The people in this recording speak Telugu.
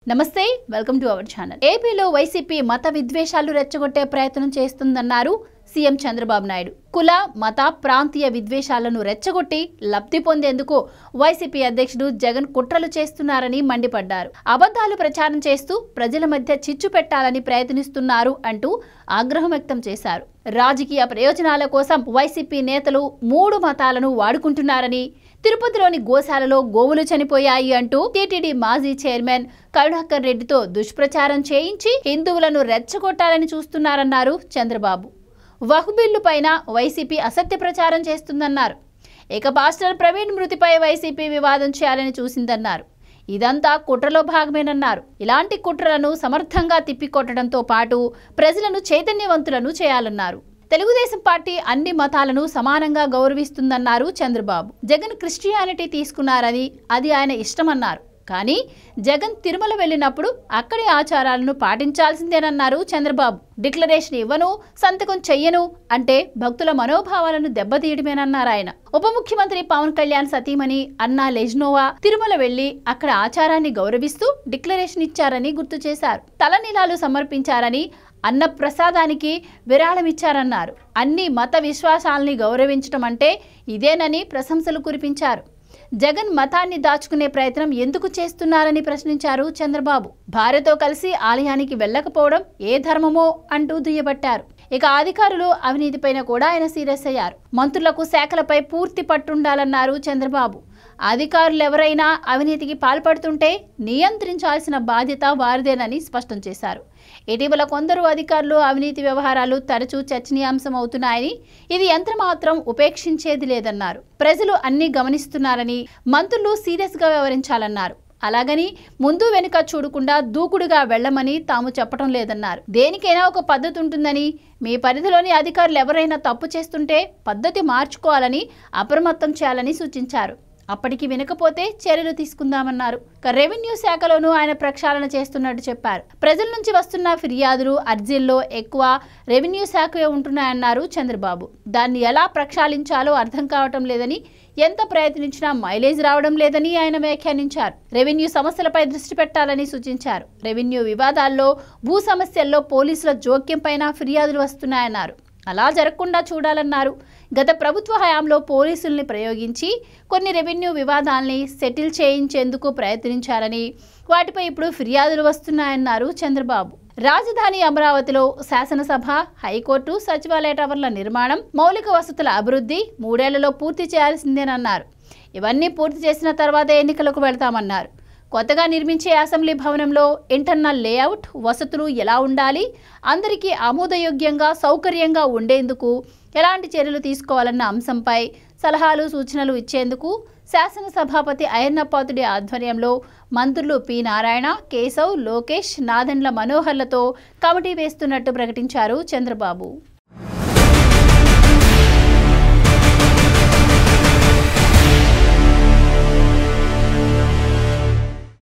నమస్తే వెల్కమ్ టు అవర్ ఛానల్. ఏపీలో వైసీపీ మత విద్వేషాలు రెచ్చగొట్టే ప్రయత్నం చేస్తుందన్నారు సీఎం చంద్రబాబు నాయుడు. కుల మత ప్రాంతీయ విద్వేషాలను రెచ్చగొట్టి లబ్ధి పొందేందుకు వైసీపీ అధ్యక్షుడు జగన్ కుట్రలు చేస్తున్నారని మండిపడ్డారు. అబద్ధాలు ప్రచారం చేస్తూ ప్రజల మధ్య చిచ్చు పెట్టాలని ప్రయత్నిస్తున్నారు అంటూ ఆగ్రహం వ్యక్తం చేశారు. రాజకీయ ప్రయోజనాల కోసం వైసీపీ నేతలు 3 మతాలను వాడుకుంటున్నారని, తిరుపతిలోని గోశాలలో గోవులు చనిపోయాయి అంటూ టీటీడీ మాజీ చైర్మన్ కరుణాకర్ రెడ్డితో దుష్ప్రచారం చేయించి హిందువులను రెచ్చగొట్టాలని చూస్తున్నారన్నారు చంద్రబాబు. వహుబిల్లు పైన వైసీపీ అసత్య ప్రచారం చేస్తుందన్నారు. ఇక పాస్టర్ ప్రవీణ్ మృతిపై వైసీపీ వివాదం చేయాలని చూసిందన్నారు. ఇదంతా కుట్రలో భాగమేనన్నారు. ఇలాంటి కుట్రలను సమర్థంగా తిప్పికొట్టడంతో పాటు ప్రజలను చైతన్యవంతులను చేయాలన్నారు. తెలుగుదేశం పార్టీ అన్ని మతాలను సమానంగా గౌరవిస్తుందన్నారు చంద్రబాబు. జగన్ క్రిస్టియానిటీ తీసుకున్నారని అది ఆయన ఇష్టమన్నారు. కానీ జగన్ తిరుమల వెళ్ళినప్పుడు అక్కడి ఆచారాలను పాటించాల్సిందేనన్నారు చంద్రబాబు. డిక్లరేషన్ ఇవ్వను, సంతకం చెయ్యను అంటే భక్తుల మనోభావాలను దెబ్బతీయడమేనన్నారు ఆయన. ఉప ముఖ్యమంత్రి పవన్ కళ్యాణ్ సతీమణి అన్నా లెజ్నోవా తిరుమల వెళ్లి అక్కడ ఆచారాన్ని గౌరవిస్తూ డిక్లరేషన్ ఇచ్చారని గుర్తు చేశారు. తలనీలాలు సమర్పించారని, అన్న ప్రసాదానికి విరాళమిచ్చారన్నారు. అన్ని మత విశ్వాసాలని గౌరవించడం అంటే ఇదేనని ప్రశంసలు కురిపించారు. జగన్ మతాన్ని దాచుకునే ప్రయత్నం ఎందుకు చేస్తున్నారని ప్రశ్నించారు చంద్రబాబు. భార్యతో కలిసి ఆలయానికి వెళ్ళకపోవడం ఏ ధర్మమో అంటూ దుయ్యబట్టారు. ఇక అధికారులు అవినీతిపైన కూడా ఆయన సీరియస్ అయ్యారు. మంత్రులకు శాఖలపై పూర్తి పట్టుండాలన్నారు చంద్రబాబు. అధికారులు ఎవరైనా అవినీతికి పాల్పడుతుంటే నియంత్రించాల్సిన బాధ్యత వారిదేనని స్పష్టం చేశారు. ఇటీవల కొందరు అధికారులు అవినీతి వ్యవహారాలు తరచూ చర్చనీయాంశం అవుతున్నాయని, ఇది ఎంతమాత్రం ఉపేక్షించేది లేదన్నారు. ప్రజలు అన్ని గమనిస్తున్నారని, మంత్రులు సీరియస్గా వ్యవహరించాలన్నారు. అలాగని ముందు వెనుక చూడకుండా దూకుడుగా వెళ్లమని తాము చెప్పడం లేదన్నారు. దేనికైనా ఒక పద్ధతి ఉంటుందని, మీ పరిధిలోని అధికారులు ఎవరైనా తప్పు చేస్తుంటే పద్ధతి మార్చుకోవాలని, అప్రమత్తం చేయాలని సూచించారు. అప్పటికి వినకపోతే చర్యలు తీసుకుందామన్నారు. రెవెన్యూ శాఖలోనూ ఆయన ప్రక్షాళన చేస్తున్నట్టు చెప్పారు. ప్రజల నుంచి వస్తున్న ఫిర్యాదులు, అర్జీల్లో ఎక్కువ రెవెన్యూ శాఖే ఉంటున్నాయన్నారు చంద్రబాబు. దాన్ని ఎలా ప్రక్షాళించాలో అర్థం కావటం లేదని, ఎంత ప్రయత్నించినా మైలేజ్ రావడం లేదని ఆయన వ్యాఖ్యానించారు. రెవెన్యూ సమస్యలపై దృష్టి పెట్టాలని సూచించారు. రెవెన్యూ వివాదాల్లో, భూ సమస్యల్లో పోలీసుల జోక్యం పైన ఫిర్యాదులు వస్తున్నాయన్నారు. అలా జరగకుండా చూడాలన్నారు. గత ప్రభుత్వ హయాంలో పోలీసుల్ని ప్రయోగించి కొన్ని రెవెన్యూ వివాదాల్ని సెటిల్ చేయించేందుకు ప్రయత్నించారని, వాటిపై ఇప్పుడు ఫిర్యాదులు వస్తున్నాయన్నారు చంద్రబాబు. రాజధాని అమరావతిలో శాసనసభ, హైకోర్టు, సచివాలయ టవర్ల నిర్మాణం, మౌలిక వసతుల అభివృద్ధి 3 ఏళ్లలో పూర్తి చేయాల్సిందేనన్నారు. ఇవన్నీ పూర్తి చేసిన తర్వాత ఎన్నికలకు వెళ్తామన్నారు. కొత్తగా నిర్మించే అసెంబ్లీ భవనంలో ఇంటర్నల్ లేఅవుట్, వసతులు ఎలా ఉండాలి, అందరికీ ఆమోదయోగ్యంగా సౌకర్యంగా ఉండేందుకు ఎలాంటి చర్యలు తీసుకోవాలన్న అంశంపై సలహాలు, సూచనలు ఇచ్చేందుకు శాసనసభాపతి అయ్యన్నపాత్రుడి ఆధ్వర్యంలో మంత్రులు పి నారాయణ, కేశవ్, లోకేష్, నాదెండ్ల మనోహర్లతో కమిటీ వేస్తున్నట్టు ప్రకటించారు చంద్రబాబు.